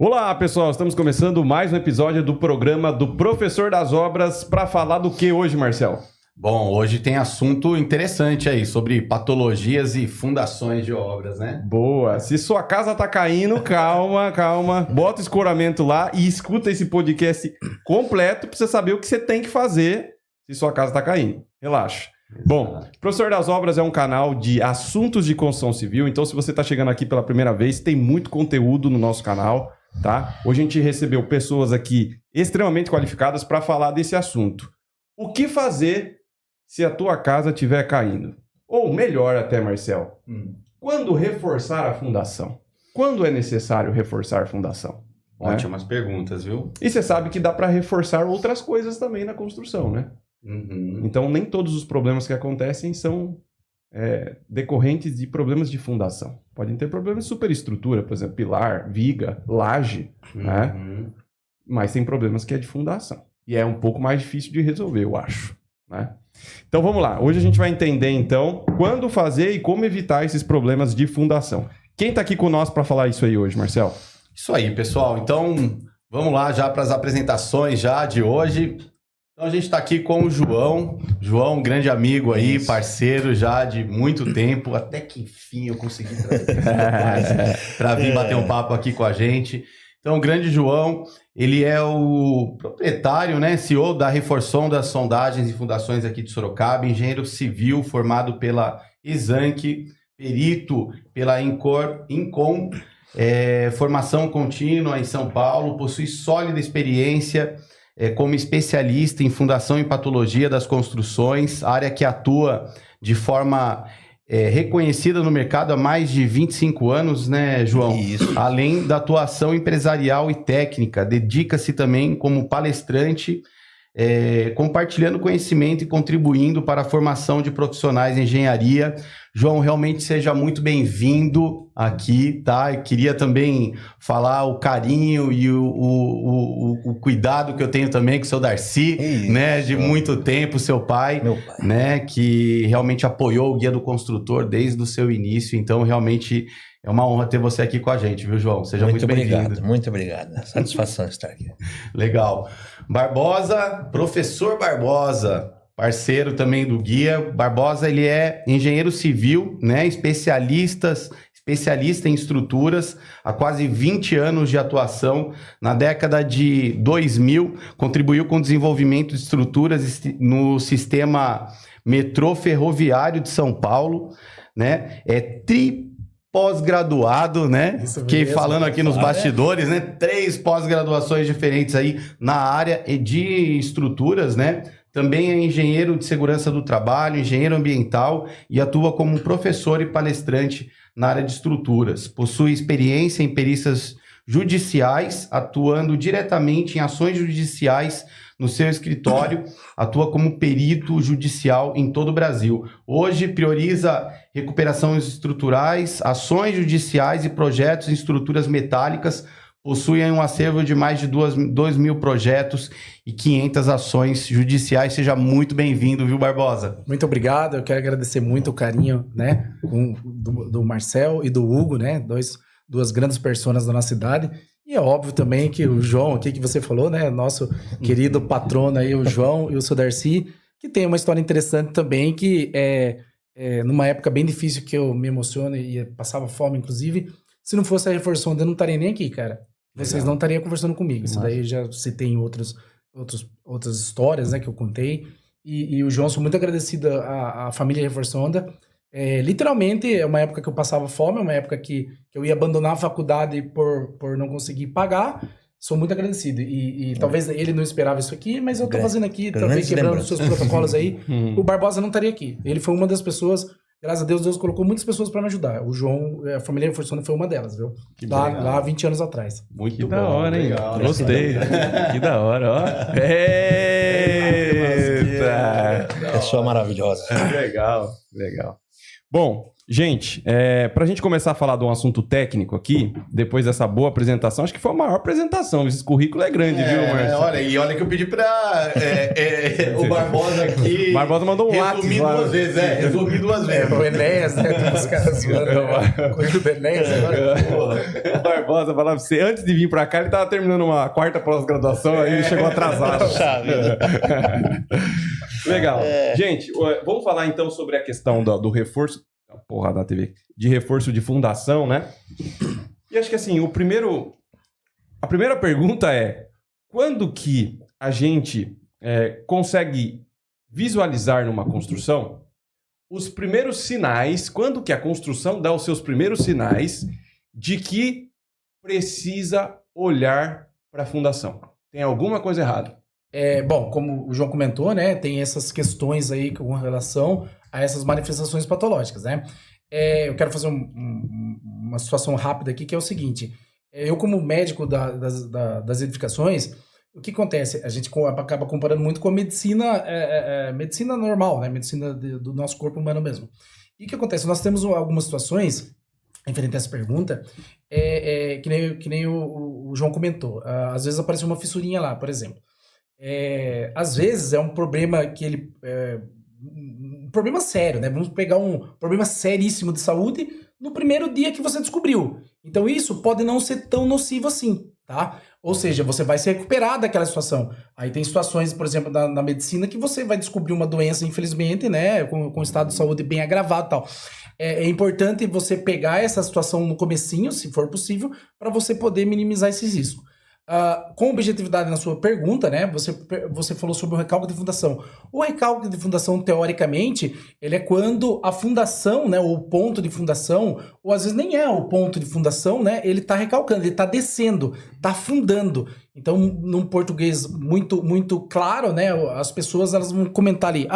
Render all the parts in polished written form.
Olá, pessoal. Estamos começando mais um episódio do programa do Professor das Obras para falar do que hoje, Marcelo? Bom, hoje tem assunto interessante aí sobre patologias e fundações de obras, né? Boa. Se sua casa tá caindo, calma. Bota o escoramento lá e escuta esse podcast completo para você saber o que você tem que fazer se sua casa tá caindo. Relaxa. Exato. Bom, Professor das Obras é um canal de assuntos de construção civil, então se você tá chegando aqui pela primeira vez, tem muito conteúdo no nosso canal, tá? Hoje a gente recebeu pessoas aqui extremamente qualificadas para falar desse assunto. O que fazer se a tua casa estiver caindo? Ou melhor até, Marcel, quando reforçar a fundação? Quando é necessário reforçar a fundação? Ótimas perguntas, viu? E você sabe que dá para reforçar outras coisas também na construção, né? Uhum. Então, nem todos os problemas que acontecem são decorrentes de problemas de fundação. Podem ter problemas de superestrutura, por exemplo, pilar, viga, laje, né? Mas tem problemas que é de fundação. E é um pouco mais difícil de resolver, eu acho, né? Então, vamos lá. Hoje a gente vai entender, então, quando fazer e como evitar esses problemas de fundação. Quem está aqui com nós para falar isso aí hoje, Marcelo? Isso aí, pessoal. Então, vamos lá já para as apresentações já de hoje. Então, a gente está aqui com o João. João, um grande amigo aí, parceiro já de muito tempo. Até que enfim eu consegui trazer para vir bater um papo aqui com a gente. Então, o grande João, ele é o proprietário, né, CEO da Reforçon das Sondagens e Fundações aqui de Sorocaba, engenheiro civil formado pela Exanc, perito pela Incom, formação contínua em São Paulo, possui sólida experiência como especialista em fundação e patologia das construções, área que atua de forma reconhecida no mercado há mais de 25 anos, né, João? Isso. Além da atuação empresarial e técnica, dedica-se também como palestrante, compartilhando conhecimento e contribuindo para a formação de profissionais em engenharia. João, realmente seja muito bem-vindo aqui, tá? Eu queria também falar o carinho e o cuidado que eu tenho também com o seu Darcy, né? De muito tempo, seu pai, meu pai, né? Que realmente apoiou o Guia do Construtor desde o seu início. Então, realmente é uma honra ter você aqui com a gente, viu, João? Seja muito bem-vindo. Muito obrigado. Satisfação estar aqui. Legal. Barbosa, professor Barbosa, parceiro também do Guia. Barbosa, ele é engenheiro civil, né? Especialista em estruturas, há quase 20 anos de atuação. Na década de 2000, contribuiu com o desenvolvimento de estruturas no sistema metrô ferroviário de São Paulo, né? Pós-graduado, né? Fiquei falando aqui nos bastidores, né? 3 pós-graduações diferentes aí na área de estruturas, né? Também é engenheiro de segurança do trabalho, engenheiro ambiental e atua como professor e palestrante na área de estruturas. Possui experiência em perícias judiciais, atuando diretamente em ações judiciais no seu escritório, atua como perito judicial em todo o Brasil. Hoje prioriza recuperações estruturais, ações judiciais e projetos em estruturas metálicas. Possui um acervo de mais de 2.000 projetos e 500 ações judiciais. Seja muito bem-vindo, viu, Barbosa? Muito obrigado. Eu quero agradecer muito o carinho, né, do Marcel e do Hugo, né, duas grandes personas da nossa cidade. E é óbvio também que o João aqui que você falou, né, nosso querido patrono aí, o João e o seu Darcy, que tem uma história interessante também, que numa época bem difícil que eu me emociono e passava fome, inclusive, se não fosse a Reforçon, eu não estaria nem aqui, cara. Vocês não estariam conversando comigo. Isso daí eu já citei em outras histórias, né, que eu contei. E o João, sou muito agradecido à família Reforçonda. Literalmente, é uma época que eu passava fome, é uma época que eu ia abandonar a faculdade por não conseguir pagar. Sou muito agradecido. E talvez ele não esperava isso aqui, mas eu tô fazendo aqui, talvez quebrando os seus protocolos aí. O Barbosa não estaria aqui. Ele foi uma das pessoas, graças a Deus, Deus colocou muitas pessoas para me ajudar. O João, a família Reforçonda foi uma delas, viu? Lá há 20 anos atrás. Muito que bom, da hora, hein? Legal, gostei. Que da hora, ó. Eita! Pessoa maravilhosa. Legal. Bom, Gente, pra gente começar a falar de um assunto técnico aqui, depois dessa boa apresentação, acho que foi a maior apresentação. Esse currículo é grande, viu, Márcio? Olha que eu pedi pra o Barbosa aqui. Barbosa mandou um lápis resumir lá. duas vezes, resumir duas vezes. O Enéas, né? Os caras zoando. Coisa do Enéas agora. O Barbosa falava pra você, antes de vir pra cá, ele tava terminando uma quarta pós-graduação, aí ele chegou atrasado. Legal. Gente, vamos falar então sobre a questão do reforço. Porra da TV. De reforço de fundação, né? E acho que assim, a primeira pergunta é: quando que a gente consegue visualizar numa construção os primeiros sinais, quando que a construção dá os seus primeiros sinais de que precisa olhar para a fundação? Tem alguma coisa errada? Bom, como o João comentou, né, tem essas questões aí com relação a essas manifestações patológicas, né? Eu quero fazer uma situação rápida aqui, que é o seguinte: eu como médico das edificações, o que acontece? A gente acaba comparando muito com a medicina, medicina normal, né? Medicina do nosso corpo humano mesmo. E o que acontece? Nós temos algumas situações, referente a essa pergunta, que nem o João comentou. Às vezes aparece uma fissurinha lá, por exemplo. Às vezes é um problema que ele... um problema sério, né? Vamos pegar um problema seríssimo de saúde no primeiro dia que você descobriu. Então isso pode não ser tão nocivo assim, tá? Ou seja, você vai se recuperar daquela situação. Aí tem situações, por exemplo, na medicina, que você vai descobrir uma doença, infelizmente, né? Com estado de saúde bem agravado e tal. É importante você pegar essa situação no comecinho, se for possível, para você poder minimizar esses riscos. Com objetividade na sua pergunta, né? Você falou sobre o recálculo de fundação. O recálculo de fundação, teoricamente, ele é quando a fundação, né? Ou o ponto de fundação, ou às vezes nem é o ponto de fundação, né? Ele está recalcando, ele está descendo, está afundando. Então, num português muito, muito claro, né? As pessoas elas vão comentar ali,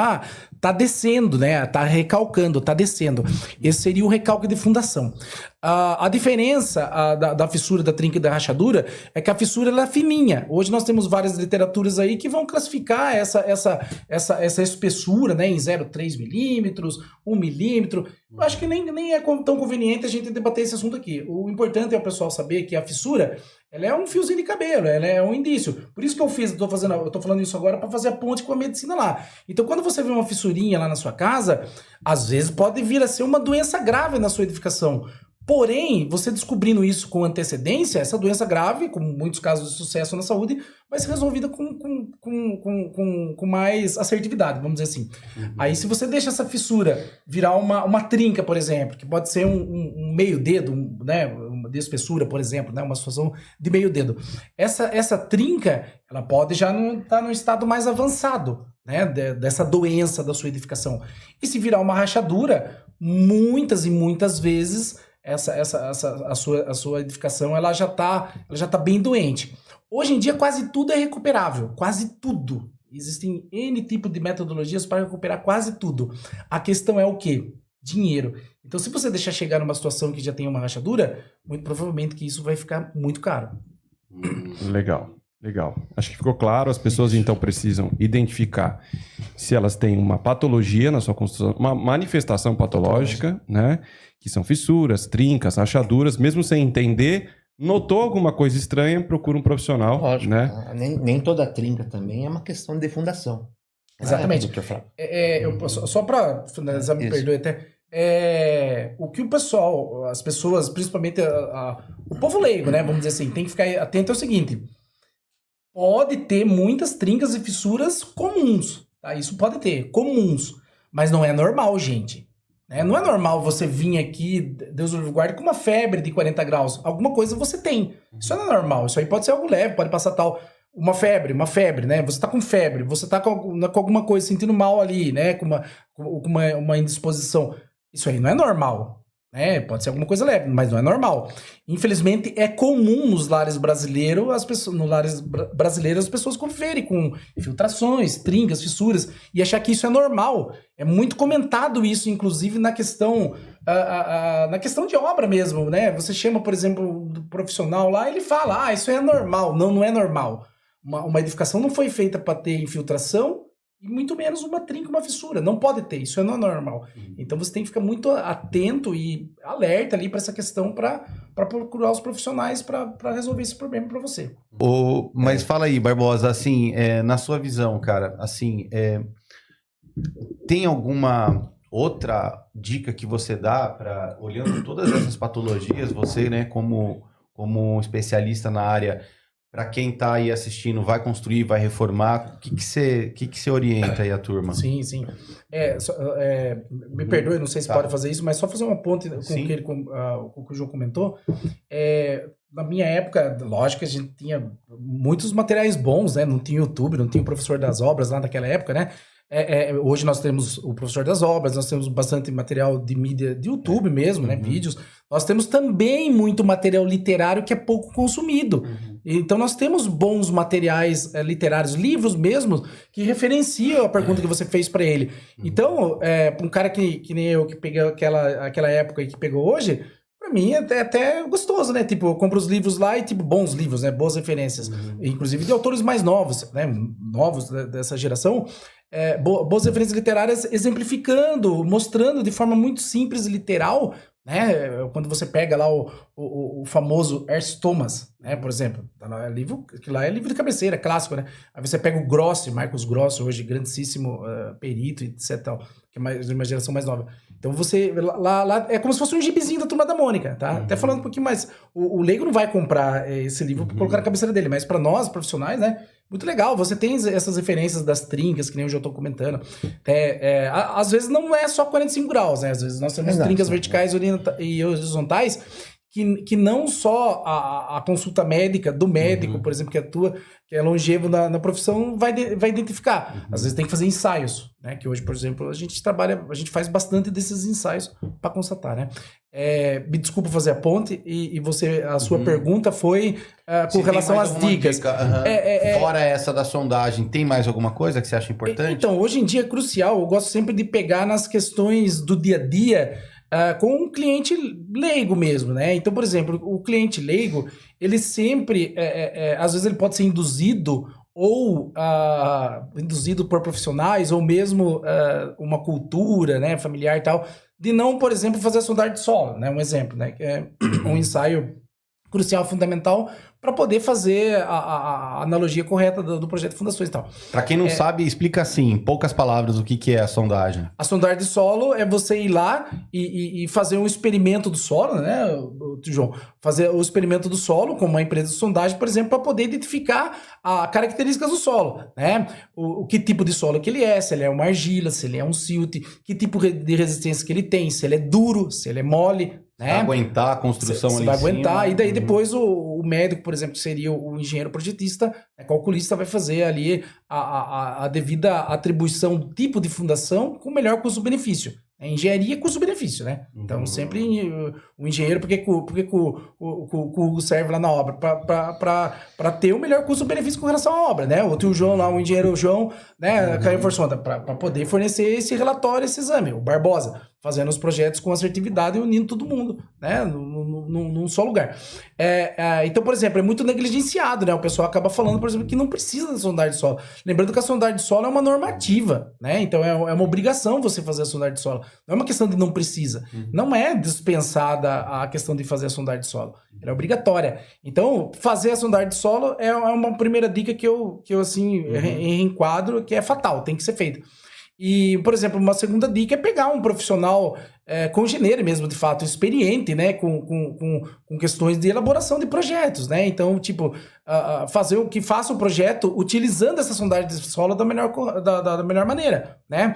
tá descendo, né? Tá recalcando, tá descendo. Esse seria o recálculo de fundação. A diferença da fissura, da trinca e da rachadura é que a fissura ela é fininha. Hoje nós temos várias literaturas aí que vão classificar essa espessura, né, em 0,3 milímetros, 1 milímetro. Eu acho que nem é tão conveniente a gente debater esse assunto aqui. O importante é o pessoal saber que a fissura ela é um fiozinho de cabelo, ela é um indício. Por isso que eu tô falando isso agora para fazer a ponte com a medicina lá. Então, quando você vê uma fissurinha lá na sua casa, às vezes pode vir a ser uma doença grave na sua edificação. Porém, você descobrindo isso com antecedência, essa doença grave, como muitos casos de sucesso na saúde, vai ser resolvida com mais assertividade, vamos dizer assim. Aí, se você deixa essa fissura virar uma trinca, por exemplo, que pode ser um meio dedo, né, uma de espessura, por exemplo, né, uma situação de meio dedo. Essa trinca, ela pode já não estar no estado mais avançado, né, dessa doença da sua edificação. E se virar uma rachadura, muitas e muitas vezes a sua edificação ela já tá bem doente. Hoje em dia quase tudo é recuperável, quase tudo. Existem N tipo de metodologias para recuperar quase tudo. A questão é o quê? Dinheiro. Então, se você deixar chegar numa situação que já tem uma rachadura, muito provavelmente que isso vai ficar muito caro. Legal. Acho que ficou claro. As pessoas então precisam identificar se elas têm uma patologia na sua construção, uma manifestação patológica, né? Que são fissuras, trincas, rachaduras, mesmo sem entender, notou alguma coisa estranha, procura um profissional. Lógico, né? Nem toda trinca também é uma questão de fundação. Exatamente. Só para finalizar, me perdoe até. O que o pessoal, as pessoas, principalmente o povo leigo, né? Vamos dizer assim, tem que ficar atento ao seguinte: pode ter muitas trincas e fissuras comuns, tá? Isso pode ter, comuns, mas não é normal, gente. Não é normal você vir aqui, Deus o guarde, com uma febre de 40 graus. Alguma coisa você tem. Isso não é normal. Isso aí pode ser algo leve, pode passar tal. Uma febre, né? Você tá com febre, você tá com alguma coisa, sentindo mal ali, né? Com uma indisposição. Isso aí não é normal. Pode ser alguma coisa leve, mas não é normal. Infelizmente, é comum nos lares brasileiros, as pessoas conviverem com infiltrações, trincas, fissuras, e achar que isso é normal. É muito comentado isso, inclusive, na questão de obra mesmo, né? Você chama, por exemplo, do profissional lá, ele fala, isso é normal. Não é normal. Uma edificação não foi feita para ter infiltração, e muito menos uma trinca, uma fissura. Não pode ter, isso não é normal. Então você tem que ficar muito atento e alerta ali para essa questão para procurar os profissionais para resolver esse problema para você. Mas fala aí, Barbosa, assim, na sua visão, cara, assim, tem alguma outra dica que você dá para, olhando todas essas patologias, você, né, como especialista na área, para quem está aí assistindo, vai construir, vai reformar, o que você orienta aí a turma? Sim. Me perdoe, não sei se pode fazer isso, mas só fazer uma ponte com o que o João comentou. Na minha época, lógico que a gente tinha muitos materiais bons, né? Não tinha YouTube, não tinha o professor das obras lá naquela época, né? Hoje nós temos o professor das obras, nós temos bastante material de mídia de YouTube mesmo, né? Vídeos. Nós temos também muito material literário que é pouco consumido. Então nós temos bons materiais literários, livros mesmo, que referenciam a pergunta que você fez para ele. Então, para um cara que nem eu, que peguei aquela época e que pegou hoje, pra mim é até gostoso, né? Tipo, eu compro os livros lá e, tipo, bons livros, né? Boas referências. Inclusive de autores mais novos, né? Novos dessa geração. Boas referências literárias exemplificando, mostrando de forma muito simples e literal, né? Quando você pega lá o famoso Ernst Thomas, né? Por exemplo, que lá é livro de cabeceira, clássico, né? Aí você pega o Grossi, Marcos Grossi, hoje grandíssimo perito, etc. Que é de uma geração mais nova. Então você, lá é como se fosse um gibizinho da Turma da Mônica, tá? Até falando um pouquinho mais, o leigo não vai comprar esse livro para colocar na cabeceira dele, mas para nós, profissionais, né? Muito legal, você tem essas referências das trincas, que nem eu já estou comentando. Às vezes não é só 45 graus, né? Às vezes nós temos trincas verticais e horizontais, que não só a consulta médica do médico, por exemplo, que atua, que é longevo na profissão, vai identificar. Às vezes tem que fazer ensaios, né? Que hoje, por exemplo, a gente faz bastante desses ensaios para constatar, né? Me desculpa fazer a ponte, a sua pergunta foi com relação às dicas. Fora essa da sondagem, tem mais alguma coisa que você acha importante? Então, hoje em dia é crucial, eu gosto sempre de pegar nas questões do dia a dia, com um cliente leigo mesmo, né? Então, por exemplo, o cliente leigo, ele sempre, às vezes ele pode ser induzido ou induzido por profissionais, ou mesmo uma cultura, né, familiar e tal, de não, por exemplo, fazer a sondagem de solo, né? Um exemplo, né? Que é um ensaio crucial, fundamental, para poder fazer a analogia correta do projeto de fundações e tal. Para quem não sabe, explica assim, em poucas palavras, o que é a sondagem. A sondagem de solo é você ir lá e fazer um experimento do solo, né, João? Fazer o experimento do solo com uma empresa de sondagem, por exemplo, para poder identificar as características do solo, né? O que tipo de solo que ele é, se ele é uma argila, se ele é um silt, que tipo de resistência que ele tem, se ele é duro, se ele é mole, né? Vai aguentar a construção ali. Você vai aguentar, e daí depois o médico, por exemplo, que seria o engenheiro projetista, calculista, vai fazer ali a devida atribuição do tipo de fundação com o melhor custo-benefício. Engenharia é custo-benefício, né? Então, sempre o engenheiro, porque o serve lá na obra? Para ter o melhor custo-benefício com relação à obra, né? O tio João lá, o engenheiro João, né? Caiu por sonda, para poder fornecer esse relatório, esse exame. O Barbosa, fazendo os projetos com assertividade e unindo todo mundo, né? Num só lugar. Então, por exemplo, é muito negligenciado, né? O pessoal acaba falando, por exemplo, que não precisa da sondagem de solo. Lembrando que a sondagem de solo é uma normativa, né? Então, é uma obrigação você fazer a sondagem de solo. Não é uma questão de não precisa. Não é dispensada a questão de fazer a sondagem de solo. Ela é obrigatória. Então, fazer a sondagem de solo é uma primeira dica que eu assim, reenquadro, que é fatal, tem que ser feita. E, por exemplo, uma segunda dica é pegar um profissional com engenheiro mesmo, de fato, experiente, né? Com questões de elaboração de projetos, né? Então, tipo, fazer o que faça o projeto utilizando essa sondagem de solo da melhor maneira, né?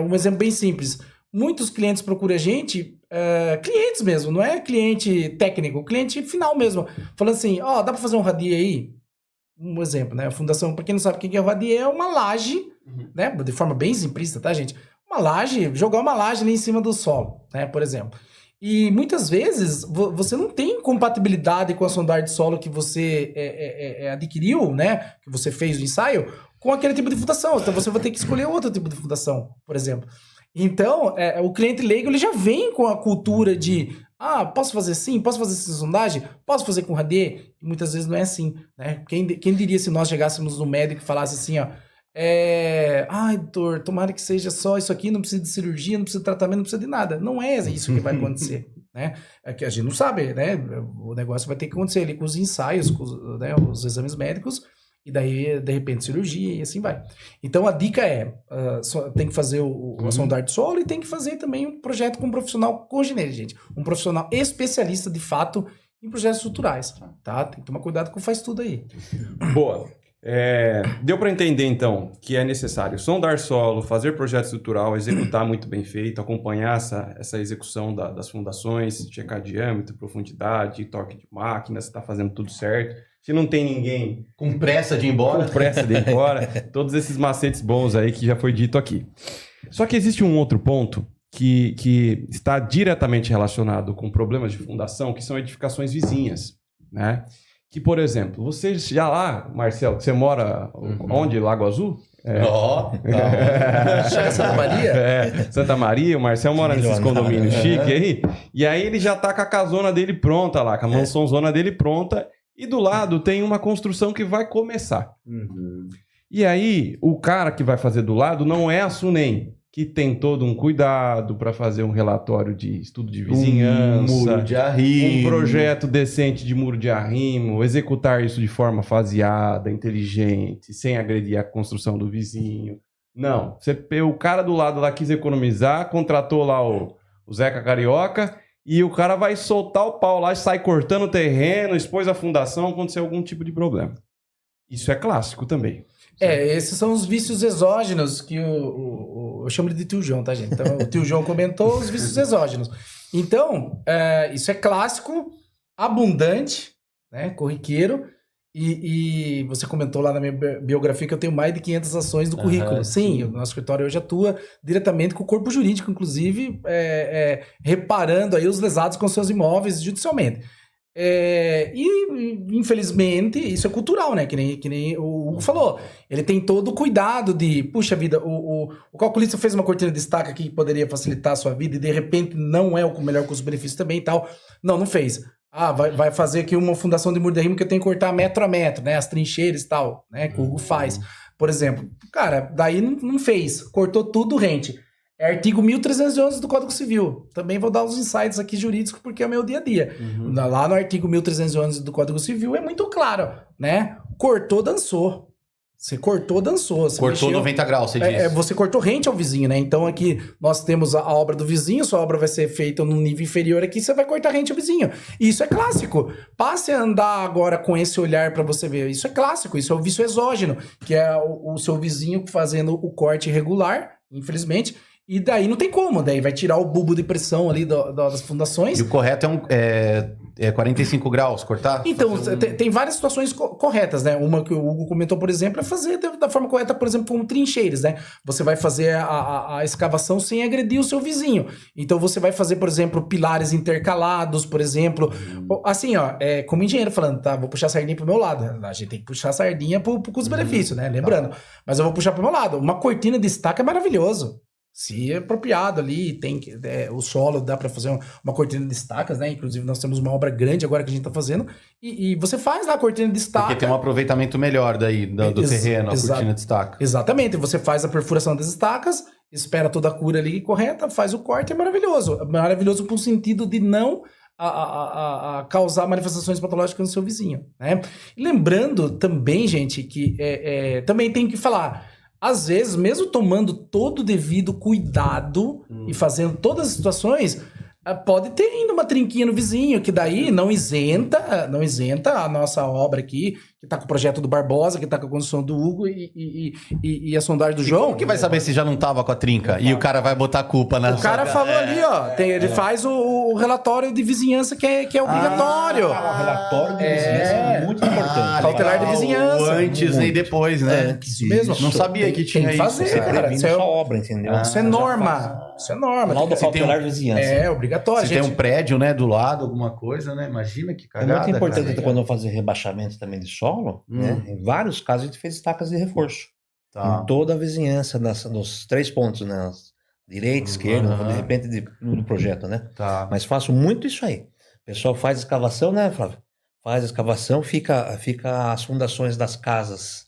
Um exemplo bem simples. Muitos clientes procuram a gente, clientes mesmo, não é cliente técnico, cliente final mesmo, falando assim, dá para fazer um radier aí? Um exemplo, né? A fundação, para quem não sabe o que é o radier, é uma laje, né? De forma bem simplista, tá, gente? Uma laje, jogar uma laje ali em cima do solo, né? Por exemplo. E muitas vezes você não tem compatibilidade com a sondagem de solo que você adquiriu, né? Que você fez o ensaio, com aquele tipo de fundação. Então você vai ter que escolher outro tipo de fundação, por exemplo. Então, o cliente leigo, ele já vem com a cultura de posso fazer assim? Posso fazer essa sondagem? Posso fazer com radier? E muitas vezes não é assim, né? Quem diria se nós chegássemos no médico e falasse assim, Ai, doutor, tomara que seja só isso aqui, não precisa de cirurgia, não precisa de tratamento, não precisa de nada. Não é isso que vai acontecer, né? É que a gente não sabe, né? O negócio vai ter que acontecer ali com os ensaios, com os, né, os exames médicos, e daí, de repente, cirurgia e assim vai. Então, a dica tem que fazer a sondagem de solo e tem que fazer também um projeto com um profissional com engenheiro, gente. Um profissional especialista, de fato, em projetos estruturais, tá? Tem que tomar cuidado com faz tudo aí. Boa. Deu para entender, então, que é necessário sondar solo, fazer projeto estrutural, executar muito bem feito, acompanhar essa execução das fundações, checar diâmetro, profundidade, torque de máquina, se está fazendo tudo certo. Se não tem ninguém Com pressa de ir embora. com pressa de ir embora, todos esses macetes bons aí que já foi dito aqui. Só que existe um outro ponto que está diretamente relacionado com problemas de fundação, que são edificações vizinhas, né? Que, por exemplo, você já lá, Marcelo, que você mora onde? Lago Azul? Santa Maria? Santa Maria, o Marcelo mora nesses condomínios chiques aí. E aí ele já tá com a casona dele pronta lá, com a mansãozona dele pronta. E do lado tem uma construção que vai começar. E aí, o cara que vai fazer do lado não é a SUNEM, que tem todo um cuidado para fazer um relatório de estudo de vizinhança, muro de arrimo, um projeto decente de muro de arrimo, executar isso de forma faseada, inteligente, sem agredir a construção do vizinho. Não, o cara do lado lá quis economizar, contratou lá o Zeca Carioca e o cara vai soltar o pau lá e sai cortando o terreno, expôs a fundação, aconteceu algum tipo de problema. Isso é clássico também. Esses são os vícios exógenos que eu chamo de tio João, tá, gente? Então, o tio João comentou os vícios exógenos. Então, isso é clássico, abundante, né, corriqueiro, e você comentou lá na minha biografia que eu tenho mais de 500 ações do currículo. Sim, o nosso escritório hoje atua diretamente com o corpo jurídico, inclusive, reparando aí os lesados com seus imóveis judicialmente. E infelizmente isso é cultural, né? Que nem o Hugo falou. Ele tem todo o cuidado de, puxa vida, o calculista fez uma cortina de estaca aqui que poderia facilitar a sua vida e de repente não é o melhor custo-benefício também e tal. Não fez. Vai fazer aqui uma fundação de muro de arrimo que eu tenho que cortar metro a metro, né? As trincheiras e tal, né? Que o Hugo faz. Por exemplo, cara, daí não fez. Cortou tudo rente. É artigo 1311 do Código Civil. Também vou dar os insights aqui jurídicos porque é o meu dia a dia. Lá no artigo 1311 do Código Civil é muito claro, né? Cortou, dançou. Você cortou, dançou. Você cortou mexeu, 90 graus, você disse. Você cortou rente ao vizinho, né? Então aqui nós temos a obra do vizinho, sua obra vai ser feita num nível inferior aqui, você vai cortar rente ao vizinho. Isso é clássico. Passe a andar agora com esse olhar para você ver. Isso é clássico, isso é o vício exógeno, que é o seu vizinho fazendo o corte irregular, infelizmente. E daí não tem como, daí vai tirar o bulbo de pressão ali das fundações. E o correto é 45 graus, cortar? Então, tem várias situações corretas, né? Uma que o Hugo comentou, por exemplo, é fazer da forma correta, por exemplo, como trincheiras, né? Você vai fazer a escavação sem agredir o seu vizinho. Então, você vai fazer, por exemplo, pilares intercalados, por exemplo. Assim, como engenheiro falando, tá? Vou puxar a sardinha pro meu lado. A gente tem que puxar a sardinha pro custo-benefício, né? Lembrando. Mas eu vou puxar pro meu lado. Uma cortina de estaca é maravilhoso. Se é apropriado ali, tem o solo, dá para fazer uma cortina de estacas, né? Inclusive, nós temos uma obra grande agora que a gente tá fazendo. E você faz lá a cortina de estaca. Porque tem um aproveitamento melhor daí do terreno, a cortina de estaca. Exatamente. Você faz a perfuração das estacas, espera toda a cura ali correta, faz o corte, é maravilhoso. Maravilhoso por sentido de não causar manifestações patológicas no seu vizinho, né? E lembrando também, gente, que também tem que falar... Às vezes, mesmo tomando todo o devido cuidado e fazendo todas as situações, pode ter ainda uma trinquinha no vizinho, que daí não isenta a nossa obra aqui, que tá com o projeto do Barbosa, que tá com a construção do Hugo e a sondagem do João. Como que vai saber se já não tava com a trinca? E o cara vai botar a culpa na... O cara falou ali, ó, ele faz o relatório de vizinhança que é obrigatório. O relatório de vizinhança é muito importante. Cautelar de vizinhança. O antes e depois, né? Isso mesmo. Não sabia que tinha tem que fazer, isso. cara. Isso é sua obra, entendeu? Isso é norma. Isso é norma. Laudo cautelar de vizinhança. É obrigatório, Se gente. tem um prédio, né, do lado, alguma coisa, né? Imagina que É cagada. muito importante cara. quando eu fazer rebaixamento também de solo, né? Em vários casos a gente fez estacas de reforço. Tá. Em toda a vizinhança, nos 3 pontos, né? Direita, esquerda, de repente no projeto, né? Tá. Mas faço muito isso aí. O pessoal faz escavação, né, Flávio? Faz escavação, fica as fundações das casas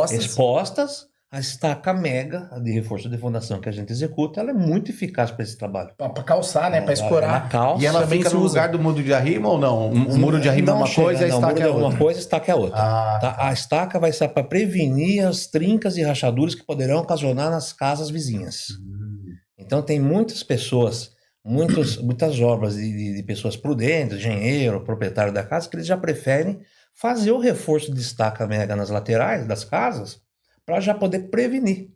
expostas, A estaca mega de reforço de fundação que a gente executa, ela é muito eficaz para esse trabalho. Pra calçar, né? Pra Na escorar. calça. E ela também fica se no usa. lugar do muro de arrimo ou não? O muro de arrimo é Não uma chega, coisa, a não, estaca muro é de outra. uma coisa, a estaca é outra. Ah, Tá? A estaca vai ser para prevenir as trincas e rachaduras que poderão ocasionar nas casas vizinhas. Então tem muitas pessoas, muitas obras de pessoas prudentes, engenheiro, proprietário da casa, que eles já preferem fazer o reforço de estaca mega nas laterais das casas para já poder prevenir,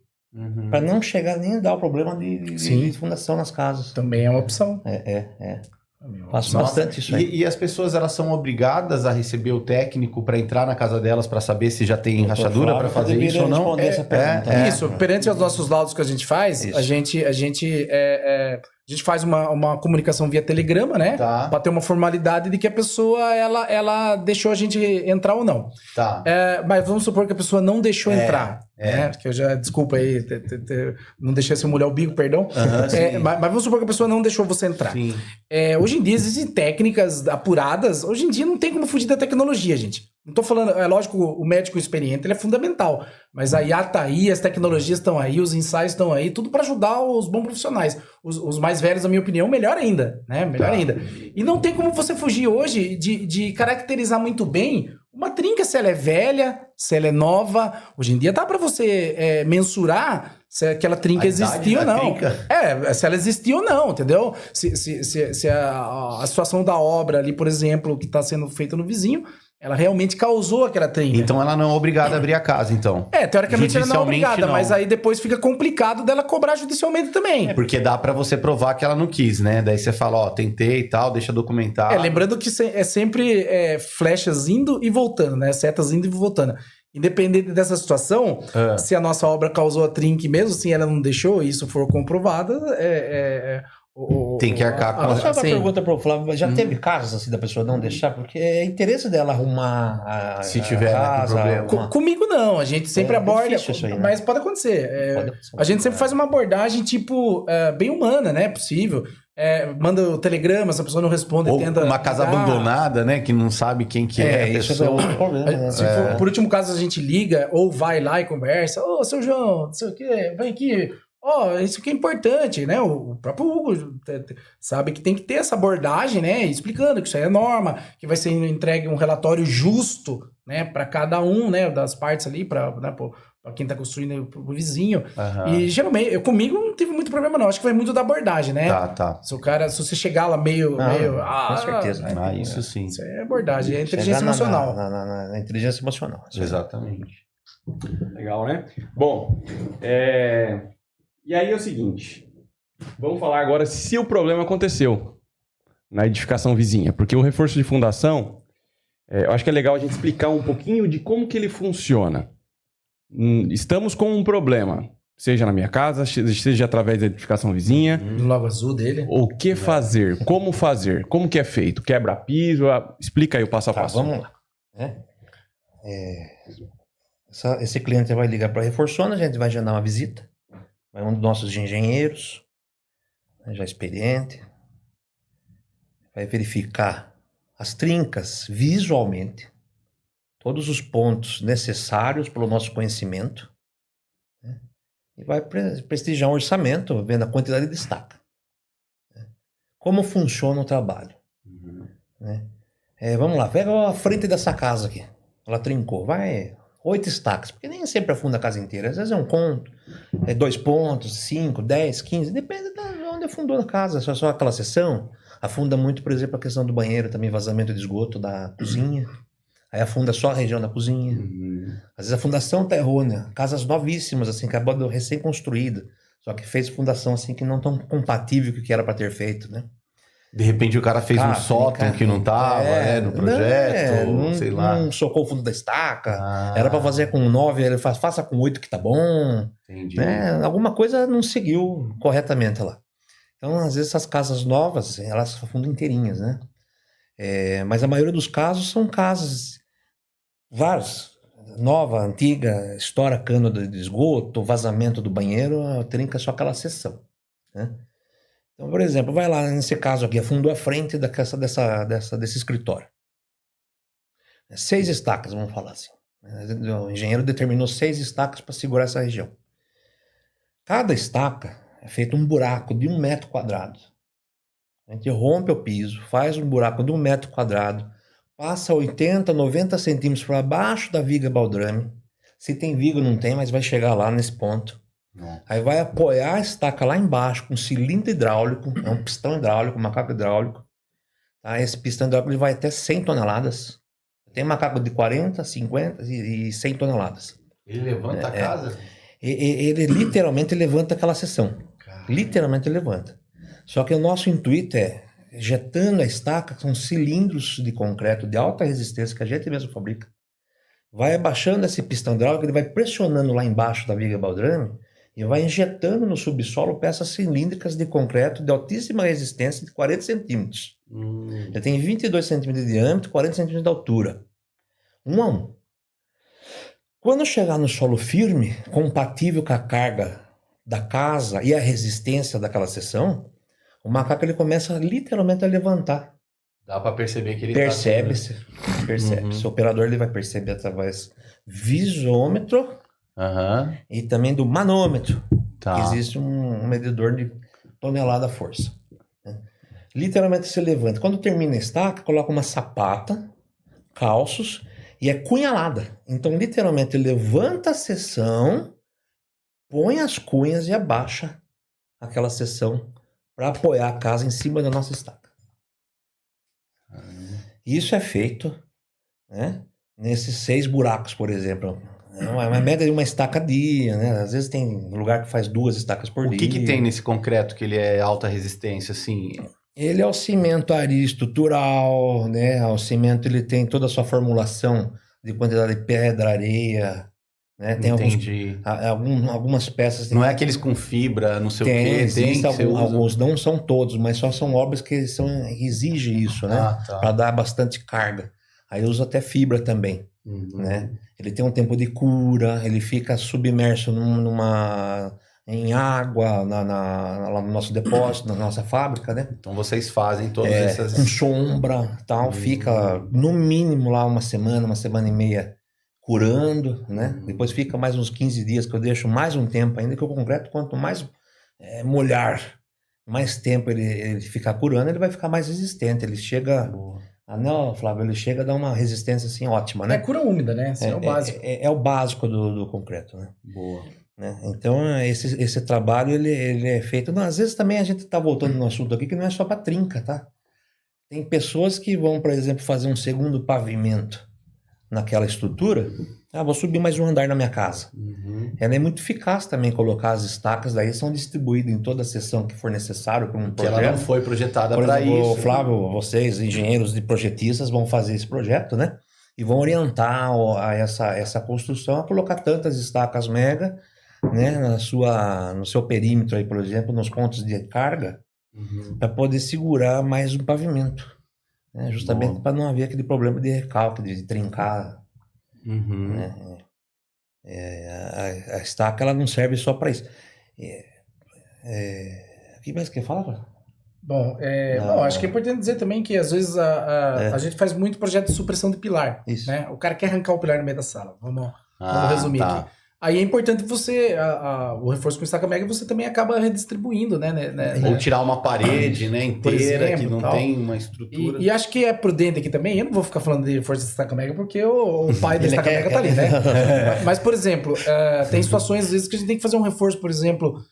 para não chegar nem a dar o problema Sim. de fundação nas casas. Também é uma opção. Faço bastante isso aí. E as pessoas, elas são obrigadas a receber o técnico para entrar na casa delas para saber se já tem rachadura para fazer isso ou não? Responder essa pergunta, né? Isso, perante aos nossos laudos que a gente faz, Isso. a gente faz uma comunicação via telegrama, né? Tá, Pra ter uma formalidade de que a pessoa, ela deixou a gente entrar ou não. tá. Mas vamos supor que a pessoa não deixou entrar. é. Né? Que eu já, desculpa aí, não deixei você molhar o bico, perdão. Aham, sim. Mas vamos supor que a pessoa não deixou você entrar. Sim. Hoje em dia existem técnicas apuradas. Hoje em dia não tem como fugir da tecnologia, gente. Não tô falando, é lógico, o médico experiente ele é fundamental. Mas a IA tá aí, as tecnologias estão aí, os ensaios estão aí, tudo para ajudar os bons profissionais. Os mais velhos, na minha opinião, melhor ainda, né? Melhor Tá. ainda. E não tem como você fugir hoje de caracterizar muito bem uma trinca, se ela é velha, se ela é nova. Hoje em dia dá para você mensurar se aquela trinca A idade existiu ou da não. trinca? Se ela existiu ou não, entendeu? Se a situação da obra ali, por exemplo, que está sendo feita no vizinho, ela realmente causou aquela trinca. Então ela não é obrigada a abrir a casa, então. Teoricamente ela não é Judicialmente, obrigada, não. mas aí depois fica complicado dela cobrar judicialmente também. Porque dá pra você provar que ela não quis, né? Daí você fala, ó, tentei e tal, deixa documentar. Lembrando que é sempre flechas indo e voltando, né? Setas indo e voltando. Independente dessa situação, se a nossa obra causou a trinca, mesmo se ela não deixou, e isso for comprovado, Tem que arcar com Só uma sim. pergunta para o Flávio, já teve casos assim da pessoa não deixar? Porque é interesse dela arrumar Se tiver, né, com problema. Comigo não, a gente sempre É aborda, difícil isso aí, né? mas pode acontecer. Pode acontecer. A gente sempre faz uma abordagem, tipo, bem humana, né? Possível. Manda o telegrama, se a pessoa não responde, Ou tenta uma casa ligar. abandonada, né? Que não sabe quem que é a isso é pessoa. outro problema, né? Se for, por último caso, a gente liga ou vai lá e conversa. Ô, seu João, não sei o quê, vem aqui. Isso aqui é importante, né? O próprio Hugo sabe que tem que ter essa abordagem, né? Explicando que isso aí é norma, que vai ser entregue um relatório justo, né? Para cada um, né? Das partes ali, para quem tá construindo, pro vizinho. Aham. E geralmente, comigo não tive muito problema, não. Acho que vai muito da abordagem, né? Tá. Se você chegar lá meio. Com certeza. Ah, isso sim. Isso é abordagem, é inteligência Chegar emocional. Na inteligência emocional. Exatamente. Legal, né? Bom, e aí é o seguinte. Vamos falar agora se o problema aconteceu na edificação vizinha. Porque o reforço de fundação, eu acho que é legal a gente explicar um pouquinho de como que ele funciona. Estamos com um problema, seja na minha casa, seja através da edificação vizinha. No logo azul dele. O que fazer? Como que é feito? Quebra piso? Explica aí o passo a Tá, passo. vamos lá. Esse cliente vai ligar para a Reforçona, a gente vai agendar uma visita. Vai um dos nossos engenheiros, né, já experiente, vai verificar as trincas visualmente, todos os pontos necessários pelo nosso conhecimento, né, e vai prestigiar um orçamento, vendo a quantidade de estaca. Né. Como funciona o trabalho? Né? Vamos lá, pega a frente dessa casa aqui, ela trincou, vai 8 estacas, porque nem sempre afunda a casa inteira, às vezes é um ponto, 2 pontos, 5, 10, 15, depende de onde afundou a casa, se é só aquela seção, afunda muito, por exemplo, a questão do banheiro, também vazamento de esgoto da cozinha, aí afunda só a região da cozinha, às vezes a fundação tá errônea, casas novíssimas, assim, acabou de recém-construída, só que fez fundação, assim, que não tão compatível com o que era para ter feito, né? De repente o cara fez um sótão que não tava, no projeto, sei lá. Não socou o fundo da estaca, Ah, era para fazer com 9, ele faça com 8 que tá bom, entendi. né? Alguma coisa não seguiu corretamente lá. Então, às vezes, essas casas novas, elas afundam inteirinhas, né? Mas a maioria dos casos são casas, vários, nova, antiga, estoura cano de esgoto, vazamento do banheiro, trinca só aquela seção, né? Então, por exemplo, vai lá, nesse caso aqui, afundou a frente desse escritório. 6 estacas, vamos falar assim. O engenheiro determinou 6 estacas para segurar essa região. Cada estaca é feito um buraco de 1 metro quadrado. A gente rompe o piso, faz um buraco de 1 metro quadrado, passa 80, 90 centímetros para baixo da viga baldrame. Se tem viga, não tem, mas vai chegar lá nesse ponto. Aí vai apoiar a estaca lá embaixo com um cilindro hidráulico, é um pistão hidráulico, um macaco hidráulico. Tá? Esse pistão hidráulico ele vai até 100 toneladas. Tem macaco de 40, 50 e 100 toneladas. Ele levanta a casa? Ele literalmente levanta aquela seção. Literalmente levanta. Só que o nosso intuito é, injetando a estaca, são cilindros de concreto de alta resistência que a gente mesmo fabrica. Vai abaixando esse pistão hidráulico, ele vai pressionando lá embaixo da viga baldrame e vai injetando no subsolo peças cilíndricas de concreto de altíssima resistência de 40 centímetros. Ele tem 22 centímetros de diâmetro, 40 centímetros de altura. 1 a 1. Quando chegar no solo firme, compatível com a carga da casa e a resistência daquela seção, o macaco ele começa literalmente a levantar. Dá para perceber que ele Percebe-se. O operador ele vai perceber através visômetro e também do manômetro. Tá. Que existe um medidor de tonelada força. Né? Literalmente se levanta. Quando termina a estaca, coloca uma sapata, calços e é cunhalada. Então, literalmente, levanta a seção, põe as cunhas e abaixa aquela seção para apoiar a casa em cima da nossa estaca. Isso é feito, né, nesses 6 buracos, por exemplo. É uma média de uma estaca dia, né? Às vezes tem lugar que faz 2 estacas por dia. O que tem nesse concreto que ele é alta resistência, assim? Ele é o cimento estrutural, né? O cimento ele tem toda a sua formulação de quantidade de pedra, areia, né? Tem algumas peças. Não é aqueles com fibra, não sei o quê. Existe alguns, não são todos, mas só são obras que exigem isso, né? Tá. Para dar bastante carga. Aí usa até fibra também, né? Ele tem um tempo de cura, ele fica submerso em água lá no nosso depósito, na nossa fábrica, né? Então vocês fazem todas essas... Com sombra, tal, fica no mínimo lá uma semana e meia curando, né? Depois fica mais uns 15 dias que eu deixo mais um tempo ainda, que o concreto, quanto mais molhar, mais tempo ele ficar curando, ele vai ficar mais resistente, ele chega... Não, Flávio, ele chega a dar uma resistência assim ótima, né? É cura úmida, né? Esse é o básico. É o básico do concreto, né? Boa. Né? Então, esse trabalho, ele é feito... Não, às vezes também a gente tá voltando no assunto aqui, que não é só para trinca, tá? Tem pessoas que vão, por exemplo, fazer um segundo pavimento naquela estrutura. Vou subir mais um andar na minha casa. Ela é muito eficaz também colocar as estacas, daí são distribuídas em toda a seção que for necessário para um projeto. Ela não foi projetada para isso. Por exemplo, Flávio, vocês, engenheiros de projetistas, vão fazer esse projeto, né? E vão orientar essa construção a colocar tantas estacas mega, né? No seu perímetro aí, por exemplo, nos pontos de carga, para poder segurar mais um pavimento. Né? Justamente para não haver aquele problema de recalque, de trincar. Né? A estaca ela não serve só para isso. O que mais que fala? Bom, acho que é importante dizer também que às vezes a gente faz muito projeto de supressão de pilar. Isso. Né? O cara quer arrancar o pilar no meio da sala. Vamos resumir aqui. Aí é importante você, o reforço com estaca mega, você também acaba redistribuindo, né? Ou tirar uma parede, né, inteira, exemplo, que não tem uma estrutura. E acho que é prudente aqui também, eu não vou ficar falando de reforço de estaca mega, porque o pai da estaca mega tá ali, né? Mas, por exemplo, tem situações, às vezes, que a gente tem que fazer um reforço, por exemplo,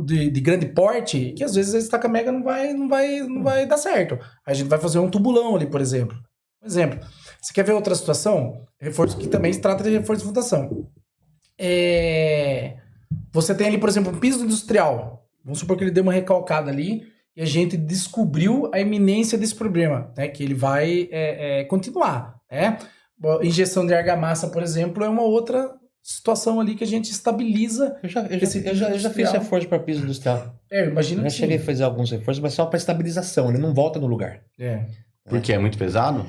de grande porte, que às vezes a estaca mega não vai dar certo. Aí a gente vai fazer um tubulão ali, por exemplo. Por exemplo, você quer ver outra situação? Reforço que também se trata de reforço de fundação. Você tem ali, por exemplo, um piso industrial. Vamos supor que ele deu uma recalcada ali e a gente descobriu a iminência desse problema, né? Que ele vai continuar, né? Injeção de argamassa, por exemplo, é uma outra situação ali que a gente estabiliza. Eu já fiz reforço para piso industrial. Eu imagino que cheguei a fazer alguns reforços, mas só para estabilização, ele não volta no lugar. Porque é muito pesado?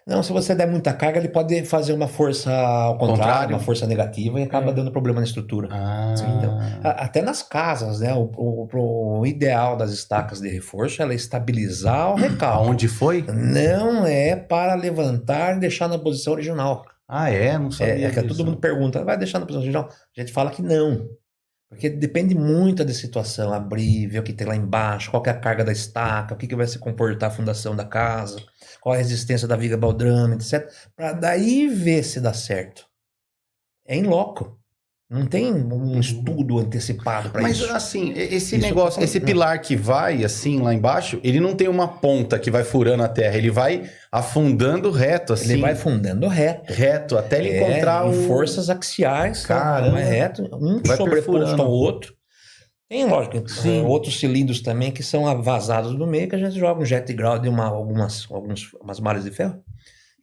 Não, se você der muita carga, ele pode fazer uma força ao contrário, uma força negativa e acaba dando problema na estrutura. Então, até nas casas, né? O ideal das estacas de reforço é estabilizar o recalque. Onde foi? Não é para levantar e deixar na posição original. Ah, é? Não sabia É que disso. todo mundo pergunta, vai deixar na posição geral? A gente fala que não. Porque depende muito da situação, abrir, ver o que tem lá embaixo, qual que é a carga da estaca, o que, que vai se comportar a fundação da casa, qual a resistência da viga baldrame, etc. Para daí ver se dá certo. É em loco. Não tem um estudo antecipado para Mas isso. assim, esse Isso negócio, eu tô esse falando. pilar que vai assim lá embaixo, ele não tem uma ponta que vai furando a terra, ele vai afundando reto assim. Ele vai fundando reto. Reto, até ele encontrar em um... forças axiais, Caramba. vai reto, um Vai sobreposto perfurando. ao outro. Tem, lógico, Sim. outros cilindros também que são vazados no meio, que a gente joga um jet ground e umas malhas de ferro.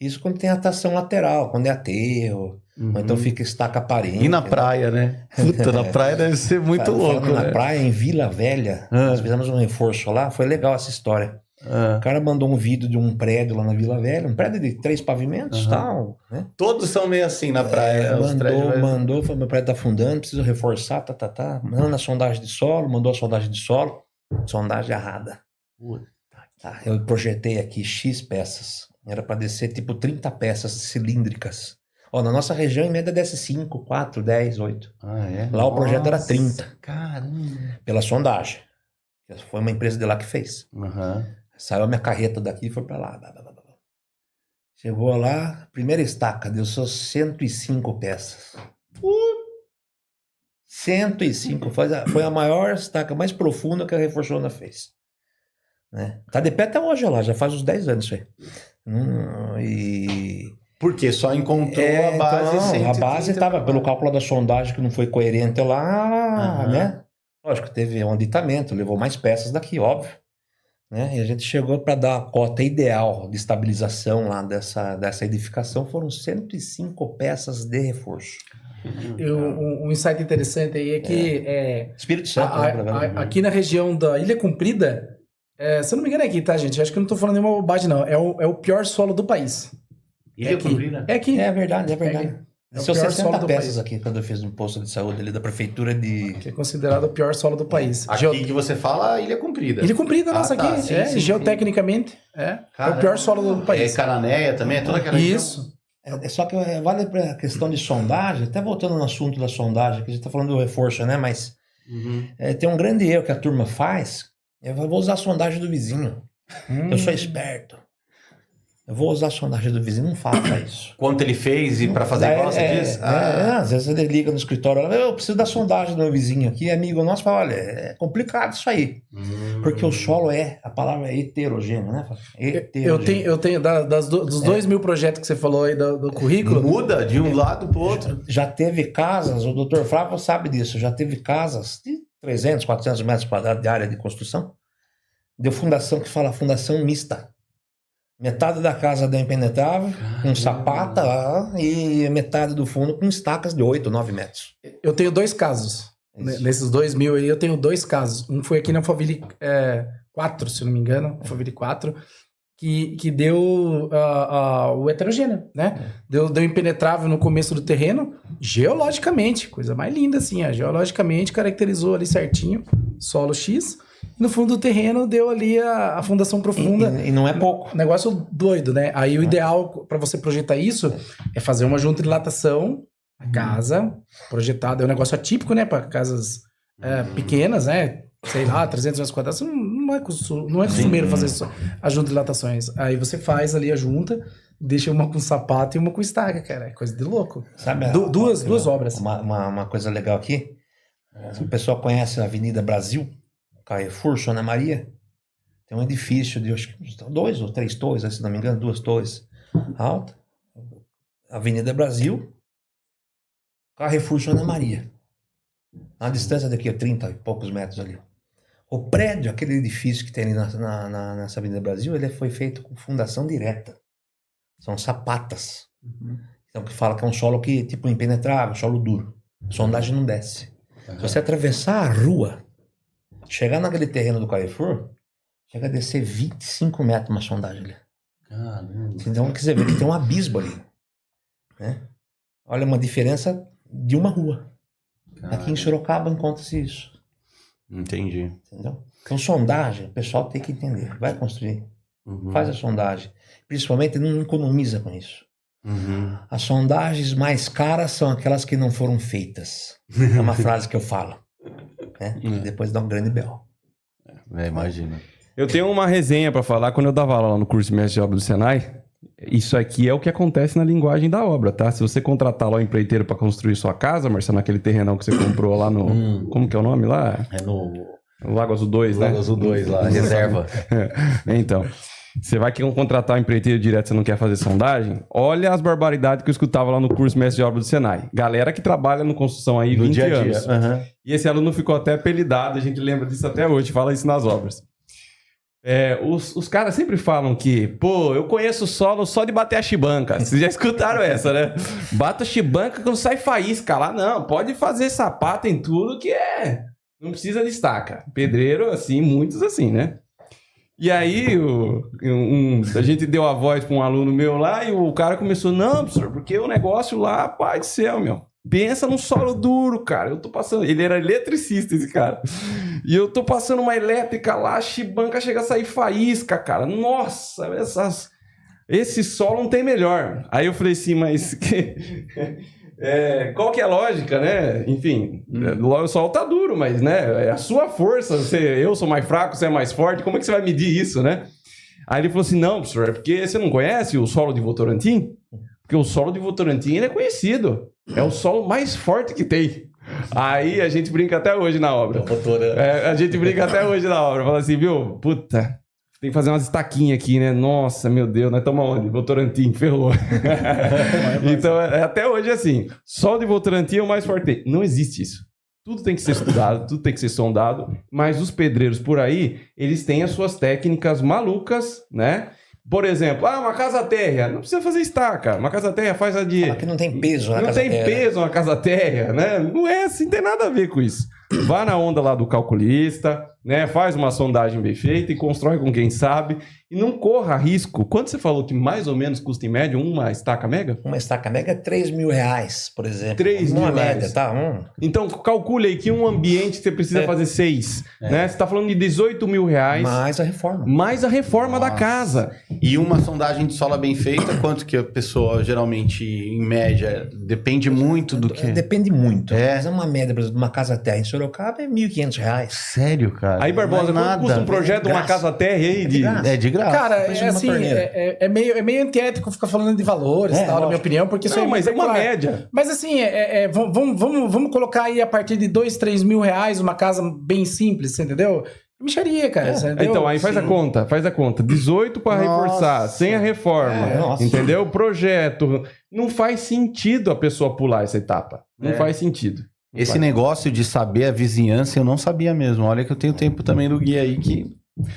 Isso quando tem atação lateral, quando é aterro, ou então fica estaca aparente. E na praia, né? Puta, na praia deve ser muito louco, Falando né? na praia, em Vila Velha, nós fizemos um reforço lá, foi legal essa história. O cara mandou um vídeo de um prédio lá na Vila Velha, um prédio de 3 pavimentos, tal, né? Todos são meio assim na praia. os prédios Mandou, falou, meu prédio tá afundando, preciso reforçar, Mandando a sondagem de solo, mandou a sondagem de solo, sondagem errada. Puta. Tá, eu projetei aqui X peças, era para descer tipo 30 peças cilíndricas. Ó, na nossa região, em média, desce 5, 4, 10, 8. Ah, é? Lá o projeto era Nossa, 30, Caramba. pela sondagem. Foi uma empresa de lá que fez. Aham. Saiu a minha carreta daqui e foi para lá. Chegou lá, primeira estaca, deu só 105 peças. 105, foi a maior estaca mais profunda que a Reforçona fez. Né? Tá de pé até hoje lá, já faz uns 10 anos isso aí. Porque só encontrou a base. Então, a base 130 estava, pelo cálculo da sondagem, que não foi coerente lá, né? Lógico, teve um aditamento, levou mais peças daqui, óbvio. Né? E a gente chegou para dar a cota ideal de estabilização lá dessa edificação, foram 105 peças de reforço. Um insight interessante aí é que Espírito Santo, né? aqui na região da Ilha Comprida, se eu não me engano é aqui, tá, gente? Acho que eu não tô falando nenhuma bobagem, não. É o pior solo do país. Ilha aqui. Comprida? É aqui. É verdade. É o São pior 60 solo do peças país. aqui, quando eu fiz um posto de saúde ali da prefeitura de... Que é considerado o pior solo do país. Aqui que você fala, Ilha Comprida. Ilha Comprida, nossa, tá, aqui. sim, sim, geotecnicamente, é o Caramba. pior solo do país. É Cananéia também, é toda aquela região? Isso. Só que vale para a questão de sondagem, até voltando no assunto da sondagem, que a gente está falando do reforço, né? Mas tem um grande erro que a turma faz, eu vou usar a sondagem do vizinho. Eu sou esperto. Eu vou usar a sondagem do vizinho, não faça isso. Quanto ele fez e para fazer igual, você diz? Às vezes ele liga no escritório, eu preciso da sondagem do meu vizinho aqui, amigo nosso, fala, olha, é complicado isso aí. Porque o solo a palavra é heterogêneo, né? Heterogêneo. Eu tenho dos 2.000 projetos que você falou aí do currículo. Muda de um lado pro outro. Já teve casas, o doutor Flávio sabe disso, já teve casas de 300, 400 metros quadrados de área de construção, deu fundação que fala fundação mista. Metade da casa deu impenetrável, com sapata lá, e metade do fundo com estacas de 8, 9 metros. Eu tenho 2 casos. Nesses 2.000 aí, eu tenho 2 casos. Um foi aqui na Alphaville 4, se eu não me engano, Alphaville 4, que deu o heterogêneo, né? Deu impenetrável no começo do terreno, geologicamente, coisa mais linda assim, geologicamente caracterizou ali certinho, solo X. No fundo do terreno deu ali a fundação profunda. E não é pouco. Negócio doido, né? Aí o ideal para você projetar isso é fazer uma junta de dilatação na casa, projetada. É um negócio atípico, né? Para casas pequenas, né? Sei lá, 300 metros quadrados. Não é costumeiro fazer as juntas de dilatações. Aí você faz ali a junta, deixa uma com sapato e uma com estaca, cara. É coisa de louco. Sabe, duas obras. Uma coisa legal aqui. O pessoal conhece a Avenida Brasil, Carrefour, Sônia Maria, tem um edifício de acho que 2 ou 3 torres, se não me engano, 2 torres alta. Avenida Brasil, Carrefour, Sônia Maria. A distância daqui a 30 e poucos metros ali. O prédio, aquele edifício que tem ali nessa Avenida Brasil, ele foi feito com fundação direta. São sapatas. Então que fala que é um solo que tipo impenetrável, solo duro. Sondagem não desce. Se você atravessar a rua, chegar naquele terreno do Carrefour, chega a descer 25 metros uma sondagem ali. Caramba. Então, você vê que tem um abismo ali. Né? Olha, uma diferença de uma rua. Aqui em Sorocaba encontra-se isso. Entendi. Entendeu? Então, sondagem, o pessoal tem que entender. Vai construir. Faz a sondagem. Principalmente, não economiza com isso. As sondagens mais caras são aquelas que não foram feitas. É uma frase que eu falo. Né? E depois dá um grande belo. Imagina. Eu tenho uma resenha pra falar quando eu dava aula lá no curso de mestre de obra do Senai. Isso aqui é o que acontece na linguagem da obra, tá? Se você contratar lá o empreiteiro pra construir sua casa, Marcelo, naquele terrenão que você comprou lá no... Como que é o nome lá? É no Lago Azul 2, né? Lago Azul 2 lá, reserva. Então, você vai contratar um empreiteiro direto, você não quer fazer sondagem? Olha as barbaridades que eu escutava lá no curso mestre de obra do Senai. Galera que trabalha no construção aí No 20 dia a dia. anos. E esse aluno ficou até apelidado, a gente lembra disso até hoje, fala isso nas obras. Os caras sempre falam que, pô, eu conheço o solo só de bater a chibanca. Vocês já escutaram essa, né? Bata a chibanca quando sai faísca lá. Não, pode fazer sapato em tudo que não precisa de estaca. Pedreiro, assim, muitos assim, né? E aí, a gente deu a voz para um aluno meu lá e o cara começou, não, professor, porque o negócio lá, pai do céu, meu. Pensa num solo duro, cara. Eu tô passando... Ele era eletricista, esse cara. E eu tô passando uma elétrica lá, a chibanca chega a sair faísca, cara. Nossa, esse solo não tem melhor. Aí eu falei assim, mas... qual que é a lógica, né? Enfim, o solo tá duro, mas, né? É a sua força. Eu sou mais fraco, você é mais forte. Como é que você vai medir isso, né? Aí ele falou assim, não, professor, é porque você não conhece o solo de Votorantim? Porque o solo de Votorantim, ele é conhecido. É o solo mais forte que tem. Aí a gente brinca até hoje na obra. A gente brinca até hoje na obra. Fala assim, viu? Puta, tem que fazer umas estaquinhas aqui, né? Nossa, meu Deus, nós estamos onde? Votorantim, ferrou. Então, até hoje é assim. Solo de Votorantim é o mais forte. Não existe isso. Tudo tem que ser estudado, tudo tem que ser sondado. Mas os pedreiros por aí, eles têm as suas técnicas malucas, né? Por exemplo, uma casa térrea, não precisa fazer estaca. Uma casa térrea faz a de... Fala que não tem peso na não casa tem térrea. peso uma casa térrea, né? Não é assim, tem nada a ver com isso. Vá na onda lá do calculista, né? Faz uma sondagem bem feita e constrói com quem sabe. E não corra risco. Quanto você falou que mais ou menos custa em média uma estaca mega? Uma estaca mega é R$3.000, por exemplo. 3 mil Uma reais. média, tá? Então, calcule aí que um ambiente que você precisa fazer 6, né? Você está falando de R$18 mil, Mais a reforma. mais a reforma da Nossa. casa. E uma sondagem de solo bem feita, quanto que a pessoa geralmente, em média, depende muito do que... Depende muito. É. Mas uma média, por exemplo, de uma casa térrea em Sorocaba é R$1.500. Sério, cara? Aí, Barbosa, Não é quanto custa um projeto de uma graça. casa térrea aí? de graça. É de graça. Cara, preço de é uma assim, torneira. é meio antiético ficar falando de valores e tal, na minha lógico. opinião, porque isso Não, aí mas é uma peculiar. média. Mas assim, vamos colocar aí a partir de R$2, R$3 mil uma casa bem simples, você entendeu? Micharia, cara. você entendeu? Então, aí faz a conta. 18 para Nossa. reforçar, sem a reforma. Nossa. Entendeu? Projeto. Não faz sentido a pessoa pular essa etapa. Não faz sentido. Esse negócio de saber a vizinhança, eu não sabia mesmo. Olha que eu tenho tempo também do guia aí que...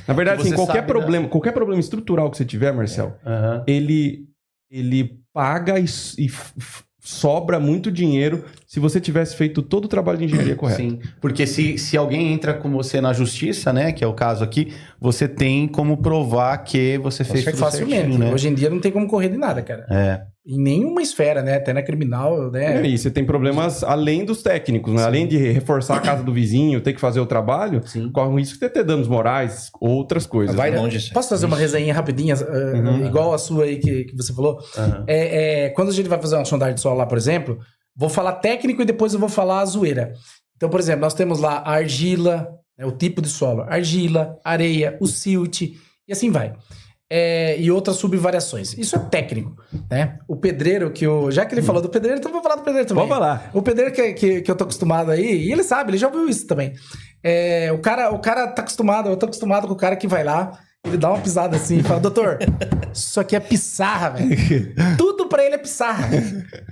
Na verdade, Que assim, você qualquer sabe, né? problema estrutural que você tiver, Marcel, ele paga e sobra muito dinheiro se você tivesse feito todo o trabalho de engenharia correto. Sim, porque se alguém entra com você na justiça, né, que é o caso aqui, você tem como provar que você fez tudo facilmente. certinho, né? Hoje em dia não tem como correr de nada, cara. Em nenhuma esfera, né? Até na criminal, né? E você tem problemas além dos técnicos, né? Além de reforçar a casa do vizinho, ter que fazer o trabalho, corre o risco de ter danos morais, outras coisas. Vai né? longe isso. Posso fazer uma resenha rapidinha, igual a sua aí que você falou? Quando a gente vai fazer uma sondagem de solo lá, por exemplo, vou falar técnico e depois eu vou falar a zoeira. Então, por exemplo, nós temos lá a argila, né, o tipo de solo, argila, areia, o silt, e assim vai. E outras subvariações. Isso é técnico, né? O pedreiro já que ele falou do pedreiro, então vou falar do pedreiro também. Vamos falar. O pedreiro que eu tô acostumado aí, e ele sabe, ele já ouviu isso também. O cara tá acostumado, eu tô acostumado com o cara que vai lá, ele dá uma pisada assim e fala, doutor, isso aqui é pissarra, velho. Tudo pra ele é pissarra.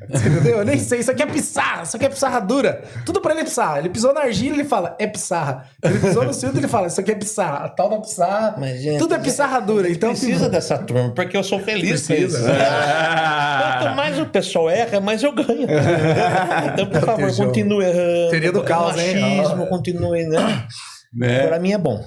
Você entendeu? Eu nem sei, isso aqui é pissarra dura. Tudo pra ele é pissarra. Ele pisou na argila, ele fala, é pissarra. Ele pisou no cilindro, ele fala, isso aqui é pissarra. A tal da pissarra, Mas, gente, tudo é pissarra dura. Então, Precisa dessa turma, porque eu sou feliz com isso. Ah. Quanto mais o pessoal erra, mais eu ganho. Então, por favor, Tejão. continue errando. Teoria do caos, hein? Machismo, continue, né? Pra mim é bom.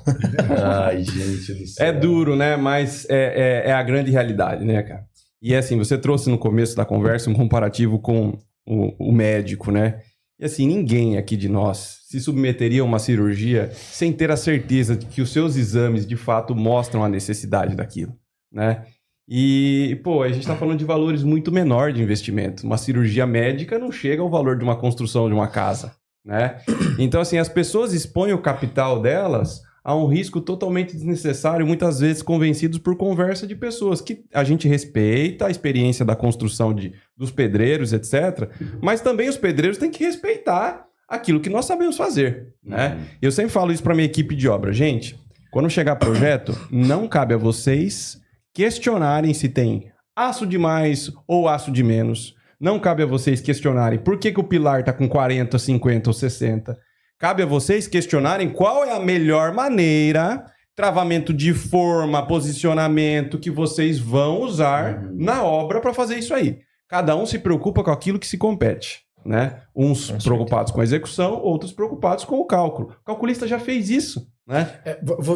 Ai, gente do céu. É duro, né? Mas é a grande realidade, né, cara? E assim, você trouxe no começo da conversa um comparativo com o médico, né? E assim, ninguém aqui de nós se submeteria a uma cirurgia sem ter a certeza de que os seus exames, de fato, mostram a necessidade daquilo, né? E, pô, a gente está falando de valores muito menor de investimento. Uma cirurgia médica não chega ao valor de uma construção de uma casa, né? Então, assim, as pessoas expõem o capital delas a um risco totalmente desnecessário, muitas vezes convencidos por conversa de pessoas que a gente respeita a experiência da construção dos pedreiros, etc. Mas também os pedreiros têm que respeitar aquilo que nós sabemos fazer, né? Eu sempre falo isso para minha equipe de obra. Gente, quando chegar projeto, não cabe a vocês questionarem se tem aço de mais ou aço de menos. Não cabe a vocês questionarem por que o pilar está com 40, 50 ou 60. Cabe a vocês questionarem qual é a melhor maneira, travamento de forma, posicionamento que vocês vão usar na obra para fazer isso aí. Cada um se preocupa com aquilo que se compete, né? Uns preocupados com a execução, outros preocupados com o cálculo. O calculista já fez isso, né?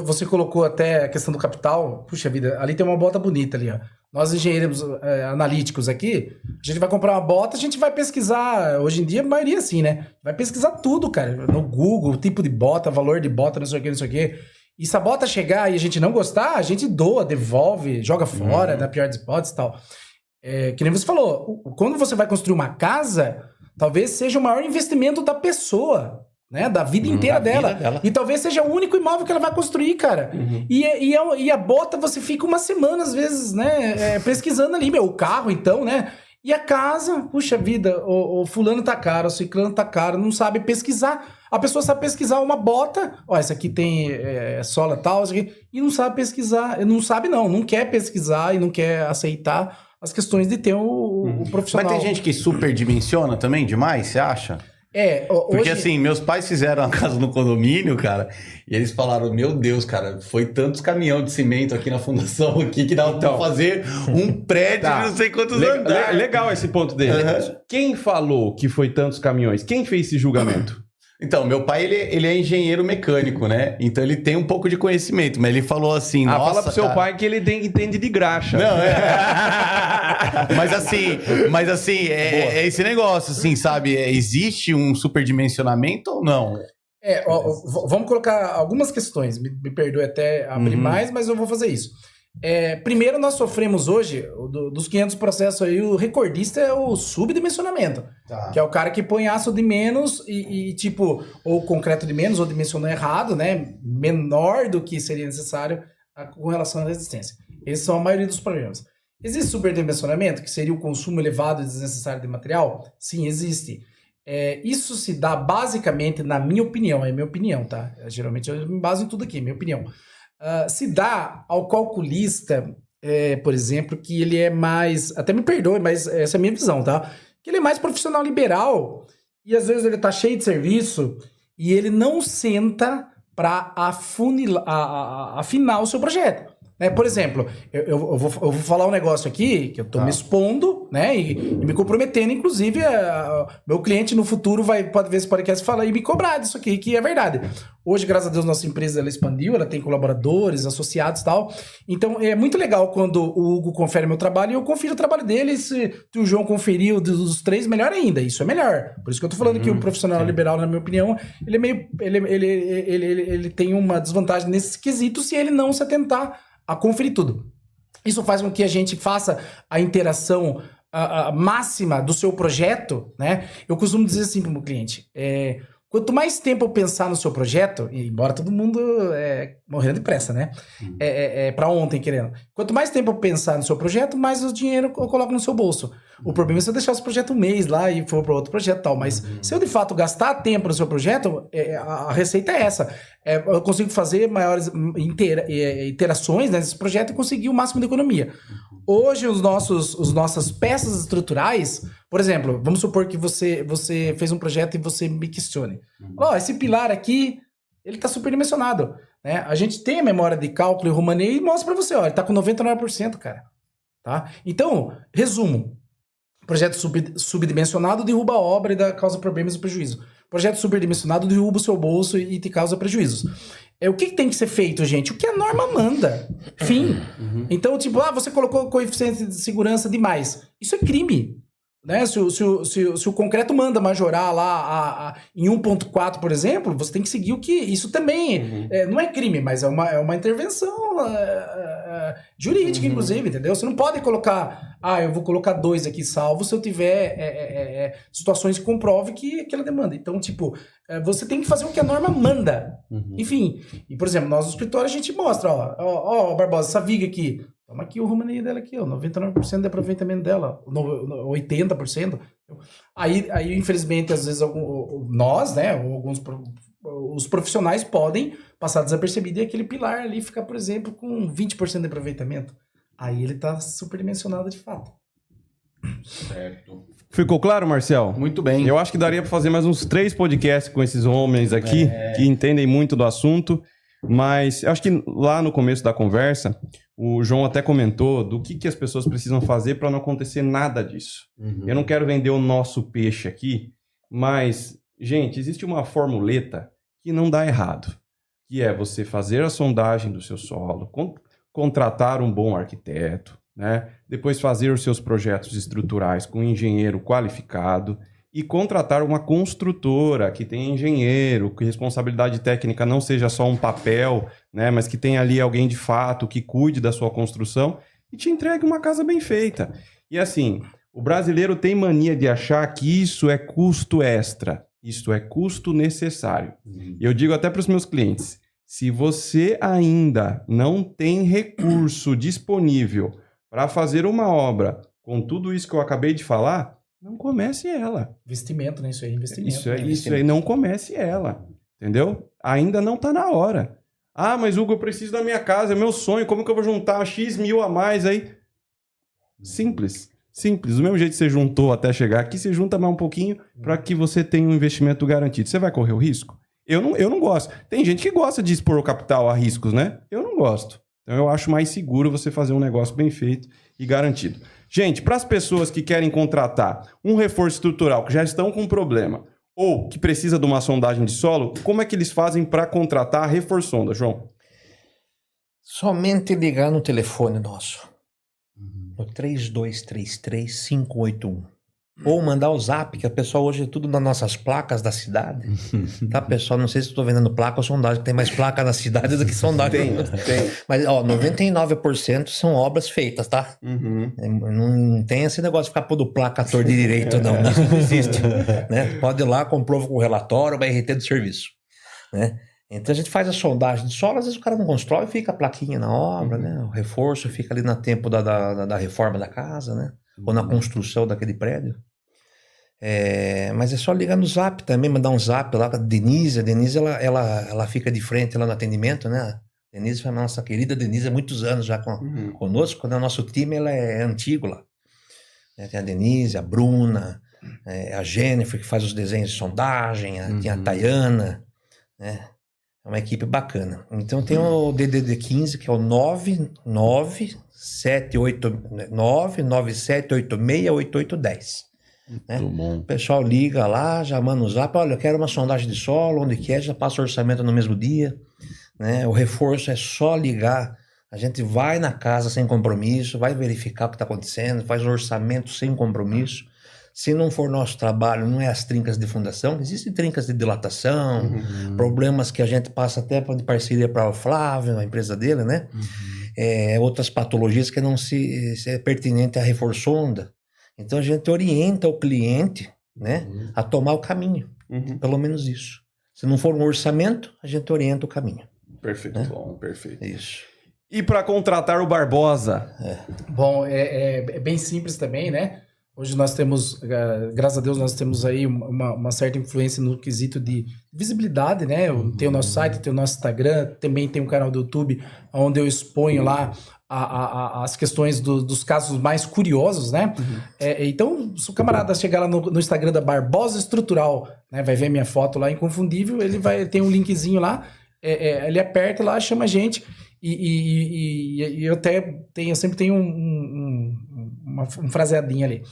Você colocou até a questão do capital. Puxa vida, ali tem uma bota bonita ali, ó. Nós, engenheiros analíticos aqui, a gente vai comprar uma bota, a gente vai pesquisar, hoje em dia, a maioria assim, né? Vai pesquisar tudo, cara, no Google, tipo de bota, valor de bota, não sei o que, não sei o que. E se a bota chegar e a gente não gostar, a gente doa, devolve, joga fora, na pior das hipóteses e tal. Que nem você falou, quando você vai construir uma casa, talvez seja o maior investimento da pessoa, né? Da vida inteira dela. E talvez seja o único imóvel que ela vai construir, cara. E a bota, você fica uma semana, às vezes, né? Pesquisando ali, o carro, então, né? E a casa, puxa vida, o fulano tá caro, o ciclano tá caro, não sabe pesquisar. A pessoa sabe pesquisar uma bota, ó, essa aqui tem sola tal, isso aqui, e não sabe pesquisar, não quer pesquisar e não quer aceitar as questões de ter o profissional. Mas tem gente que superdimensiona também demais, você acha? Porque assim, meus pais fizeram uma casa no condomínio, cara, e eles falaram, meu Deus, cara, foi tantos caminhões de cimento aqui na fundação aqui que dava pra fazer um prédio de não sei quantos andares. Legal esse ponto dele. Quem falou que foi tantos caminhões? Quem fez esse julgamento? Então, meu pai, ele é engenheiro mecânico, né? Então ele tem um pouco de conhecimento, mas ele falou assim, nossa, fala pro seu pai que ele entende de graxa. Não, Mas assim, é esse negócio, assim, sabe? Existe um superdimensionamento ou não? Vamos colocar algumas questões. Me perdoe até abrir mais, mas eu vou fazer isso. Primeiro, nós sofremos hoje, dos 500 processos aí, o recordista é o subdimensionamento. Que é o cara que põe aço de menos e tipo, ou concreto de menos, ou dimensionou errado, né? Menor do que seria necessário com relação à resistência. Esses são a maioria dos problemas. Existe superdimensionamento, que seria o consumo elevado e desnecessário de material? Sim, existe. Isso se dá basicamente, na minha opinião, é minha opinião, tá? Geralmente eu me baso em tudo aqui, minha opinião. Se dá ao calculista, por exemplo, que ele é mais... Até me perdoe, mas essa é a minha visão, tá? Que ele é mais profissional liberal e às vezes ele tá cheio de serviço e ele não senta para afinar o seu projeto. Por exemplo, eu vou falar um negócio aqui que eu tô me expondo, né? E me comprometendo, inclusive, meu cliente no futuro pode ver esse podcast e falar e me cobrar disso aqui, que é verdade. Hoje, graças a Deus, nossa empresa ela expandiu, ela tem colaboradores, associados e tal. Então, é muito legal quando o Hugo confere meu trabalho e eu confiro o trabalho dele. Se o João conferiu dos três, melhor ainda. Isso é melhor. Por isso que eu tô falando que o profissional liberal, na minha opinião, ele é meio... Ele tem uma desvantagem nesse quesito se ele não se atentar a conferir tudo. Isso faz com que a gente faça a interação máxima do seu projeto, né? Eu costumo dizer assim para o meu cliente, quanto mais tempo eu pensar no seu projeto, embora todo mundo morrendo de pressa, né? Para ontem querendo. Quanto mais tempo eu pensar no seu projeto, mais o dinheiro eu coloco no seu bolso. O problema é se eu deixar esse projeto um mês lá e for para outro projeto e tal. Mas se eu de fato gastar tempo no seu projeto, a receita é essa. Eu consigo fazer maiores interações nesse projeto e conseguir o máximo de economia. Hoje, as nossas peças estruturais, por exemplo, vamos supor que você fez um projeto e você me questione. Esse pilar aqui, ele está superdimensionado. Né? A gente tem a memória de cálculo e romaneio e mostra para você, ele está com 99%, cara. Tá? Então, resumo. Projeto subdimensionado derruba a obra e causa problemas e prejuízo. Projeto superdimensionado derruba o seu bolso e te causa prejuízos. O que tem que ser feito, gente? O que a norma manda. Fim. Então, tipo, você colocou coeficiente de segurança demais. Isso é crime. Né? Se o concreto manda majorar lá em 1.4, por exemplo, você tem que seguir o que... Isso também não é crime, mas é uma intervenção jurídica, inclusive, entendeu? Você não pode colocar... eu vou colocar 2 aqui salvo se eu tiver situações que comprove que aquela demanda. Então, tipo, você tem que fazer o que a norma manda. Enfim, e por exemplo, nós no escritório a gente mostra, ó, Barbosa, essa viga aqui... Toma aqui o romaneio dela aqui, ó, 99% de aproveitamento dela, 80%. Aí, infelizmente, às vezes, nós, né, ou os profissionais podem passar desapercebido e aquele pilar ali ficar, por exemplo, com 20% de aproveitamento. Aí ele tá superdimensionado de fato. Certo. Ficou claro, Marcel? Muito bem. Eu acho que daria para fazer mais uns 3 podcasts com esses homens aqui, que entendem muito do assunto. Mas eu acho que lá no começo da conversa, o João até comentou do que as pessoas precisam fazer para não acontecer nada disso. Eu não quero vender o nosso peixe aqui, mas, gente, existe uma formuleta que não dá errado, que é você fazer a sondagem do seu solo, contratar um bom arquiteto, né? Depois fazer os seus projetos estruturais com um engenheiro qualificado, e contratar uma construtora que tenha engenheiro, que responsabilidade técnica não seja só um papel, né, mas que tenha ali alguém de fato que cuide da sua construção e te entregue uma casa bem feita. E assim, o brasileiro tem mania de achar que isso é custo extra, isso é custo necessário. Eu digo até para os meus clientes, se você ainda não tem recurso disponível para fazer uma obra com tudo isso que eu acabei de falar, não comece ela. Investimento, né? Isso aí, investimento. Isso aí, não comece ela. Entendeu? Ainda não tá na hora. Mas Hugo, eu preciso da minha casa, é meu sonho, como que eu vou juntar X mil a mais aí? Simples. Do mesmo jeito que você juntou até chegar aqui, você junta mais um pouquinho para que você tenha um investimento garantido. Você vai correr o risco? Eu não gosto. Tem gente que gosta de expor o capital a riscos, né? Eu não gosto. Então eu acho mais seguro você fazer um negócio bem feito e garantido. Gente, para as pessoas que querem contratar um reforço estrutural, que já estão com problema, ou que precisa de uma sondagem de solo, como é que eles fazem para contratar a Reforçonda, João? Somente ligar no telefone nosso, no 3233-581. Ou mandar o zap, que a pessoa hoje é tudo nas nossas placas da cidade. Tá, pessoal? Não sei se estou vendendo placa ou sondagem. Tem mais placa na cidade do que sondagem. Tem. Mas, 99% são obras feitas, tá? Não tem esse negócio de ficar pondo placa à torta de direito, não. Isso não existe. Né? Pode ir lá, comprova com o relatório, vai RT do serviço. Né? Então a gente faz a sondagem de solo, às vezes o cara não constrói, fica a plaquinha na obra, né? O reforço fica ali no tempo da reforma da casa, né? Ou na construção daquele prédio. Mas é só ligar no zap também, mandar um zap lá com a Denise. A Denise, ela fica de frente lá no atendimento, né? A Denise foi a nossa querida Denise há muitos anos já conosco. Quando o nosso time ela é antigo lá. Tem a Denise, a Bruna, a Jennifer, que faz os desenhos de sondagem, tem a Tayana, né? É uma equipe bacana. Então tem o DDD 15, que é o 997868810. Né? O pessoal liga lá, já manda o zap, olha, eu quero uma sondagem de solo, onde quer, já passa o orçamento no mesmo dia. Né? O reforço é só ligar. A gente vai na casa sem compromisso, vai verificar o que está acontecendo, faz o orçamento sem compromisso. Se não for nosso trabalho, não é as trincas de fundação, existem trincas de dilatação, problemas que a gente passa até de parceria para o Flávio, a empresa dele, né? Outras patologias que não se é pertinente à Reforçonda. Então a gente orienta o cliente, né, a tomar o caminho, pelo menos isso. Se não for um orçamento, a gente orienta o caminho. Perfeito, né? bom, perfeito. Isso. E para contratar o Barbosa? Bom, é bem simples também, né? Hoje nós temos, graças a Deus, nós temos aí uma certa influência no quesito de visibilidade, né? Tem o nosso site, tem o nosso Instagram, também tem um canal do YouTube onde eu exponho lá as questões dos casos mais curiosos, né? Então, se o camarada chegar lá no Instagram da Barbosa Estrutural, né? Vai ver minha foto lá, inconfundível, ele tem um linkzinho lá, ele aperta lá, chama a gente, e eu sempre tenho uma fraseadinha ali.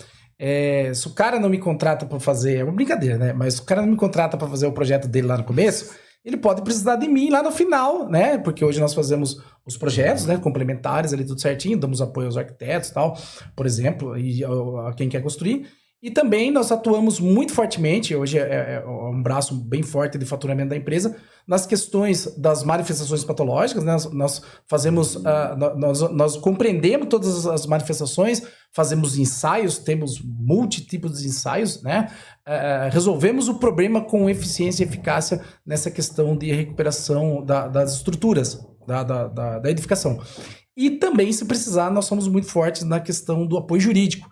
Se o cara não me contrata para fazer, é uma brincadeira, né? Mas se o cara não me contrata para fazer o projeto dele lá no começo, ele pode precisar de mim lá no final, né? Porque hoje nós fazemos os projetos, né, complementares ali, tudo certinho, damos apoio aos arquitetos e tal, por exemplo, e a quem quer construir. E também nós atuamos muito fortemente, hoje é um braço bem forte de faturamento da empresa, nas questões das manifestações patológicas, né? Nós fazemos, nós compreendemos todas as manifestações, fazemos ensaios, temos multitipos de ensaios, né? Resolvemos o problema com eficiência e eficácia nessa questão de recuperação das estruturas, da edificação. E também, se precisar, nós somos muito fortes na questão do apoio jurídico.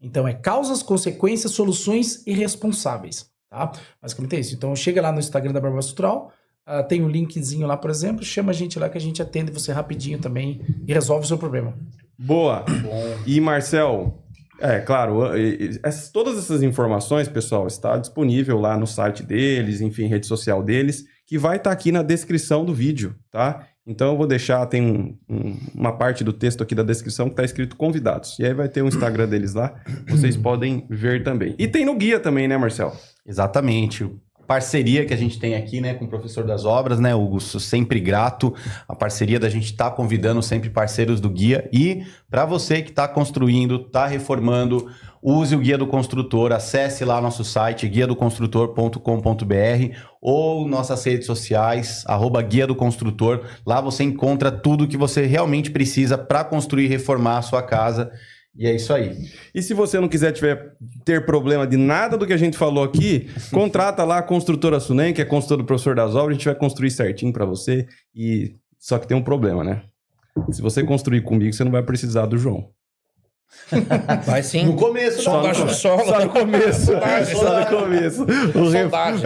Então, é causas, consequências, soluções e responsáveis, tá? Basicamente é isso. Então, chega lá no Instagram da Barbosa Estrutural, tem um linkzinho lá, por exemplo, chama a gente lá que a gente atende você rapidinho também e resolve o seu problema. Boa. E, Marcel, claro, todas essas informações, pessoal, está disponível lá no site deles, enfim, rede social deles, que vai estar aqui na descrição do vídeo, tá? Então eu vou deixar, tem uma parte do texto aqui da descrição que está escrito convidados. E aí vai ter o Instagram deles lá, vocês podem ver também. E tem no guia também, né, Marcel? Exatamente. Parceria que a gente tem aqui, né, com o Professor das Obras, né, Hugo? Sou sempre grato. A parceria da gente tá convidando sempre parceiros do guia. E para você que está construindo, está reformando, use o Guia do Construtor, acesse lá nosso site, guiadoconstrutor.com.br ou nossas redes sociais, @Guia do Construtor. Lá você encontra tudo que você realmente precisa para construir e reformar a sua casa. E é isso aí. E se você não quiser ter problema de nada do que a gente falou aqui, contrata lá a Construtora Sunem, que é consultora do Professor das Obras, a gente vai construir certinho para você. Só que tem um problema, né? Se você construir comigo, você não vai precisar do João. Vai sim. No começo, Só baixo do solo. Só no começo. Só no começo. Sondagem.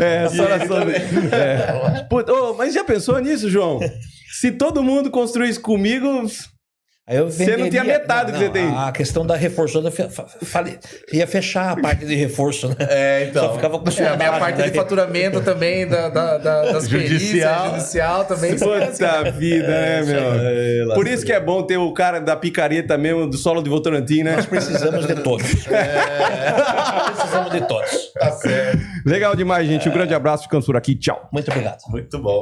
Mas já pensou nisso, João? Se todo mundo construísse comigo, você não tem a metade que você tem. A questão da reforço, ia fechar a parte de reforço, né? então. Só ficava com A minha parte de faturamento também, das Judicial. judicial também. Puta vida, né, meu? Por isso que é bom ter o cara da picareta mesmo, do solo de Votorantim, né? Nós precisamos de todos. Precisamos de todos. Tá certo. Legal demais, gente. Um grande abraço. Ficamos por aqui. Tchau. Muito obrigado. Muito bom.